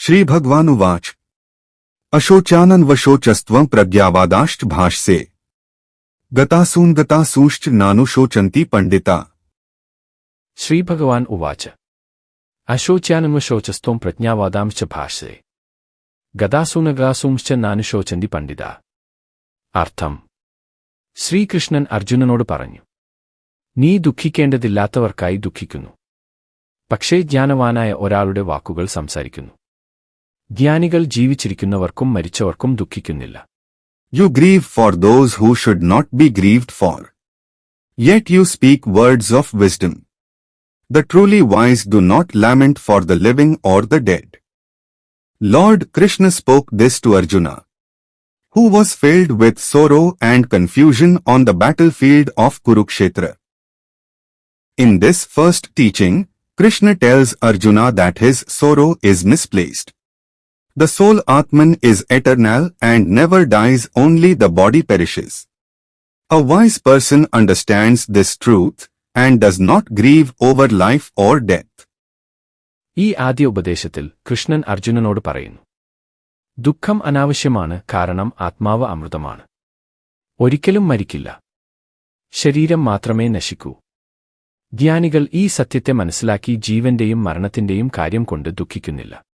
श्रीभगवानुवाच अशोचानन्वशोचस्त्वं प्रज्ञावादाश्च भाष्ये गतासूनगतासूश्च नानुशोचन्ति पंडिता। श्रीभगवान उवाच अशोच्यानन्वशोचस्त्वं प्रज्ञावादांश्च भाष्ये ഗതാസൂനഗാസൂംശ്ച നാനുശോചന്തി പണ്ഡിത. അർത്ഥം: ശ്രീകൃഷ്ണൻ അർജുനനോട് പറഞ്ഞു, നീ ദുഃഖിക്കേണ്ടതില്ലാത്തവർക്കായി ദുഃഖിക്കുന്നു, പക്ഷേ ജ്ഞാനവാനായ ഒരാളുടെ വാക്കുകൾ സംസാരിക്കുന്നു. ജ്ഞാനികൾ ജീവിച്ചിരിക്കുന്നവർക്കും മരിച്ചവർക്കും ദുഃഖിക്കുന്നില്ല. You grieve for those who should not be grieved for. Yet you speak words of wisdom. The truly wise do not lament for the living or the dead. Lord Krishna spoke this to Arjuna, who was filled with sorrow and confusion on the battlefield of Kurukshetra. In this first teaching, Krishna tells Arjuna that his sorrow is misplaced. The soul Atman is eternal and never dies, only the body perishes. A wise person understands this truth and does not grieve over life or death. ഈ ആദ്യ ഉപദേശത്തിൽ കൃഷ്ണൻ അർജുനനോട് പറയുന്നു, ദുഃഖം അനാവശ്യമാണ്, കാരണം ആത്മാവ് അമൃതമാണ്, ഒരിക്കലും മരിക്കില്ല, ശരീരം മാത്രമേ നശിക്കൂ. ജ്ഞാനികൾ ഈ സത്യത്തെ മനസ്സിലാക്കി ജീവന്റെയും മരണത്തിന്റെയും കാര്യം കൊണ്ട് ദുഃഖിക്കുന്നില്ല.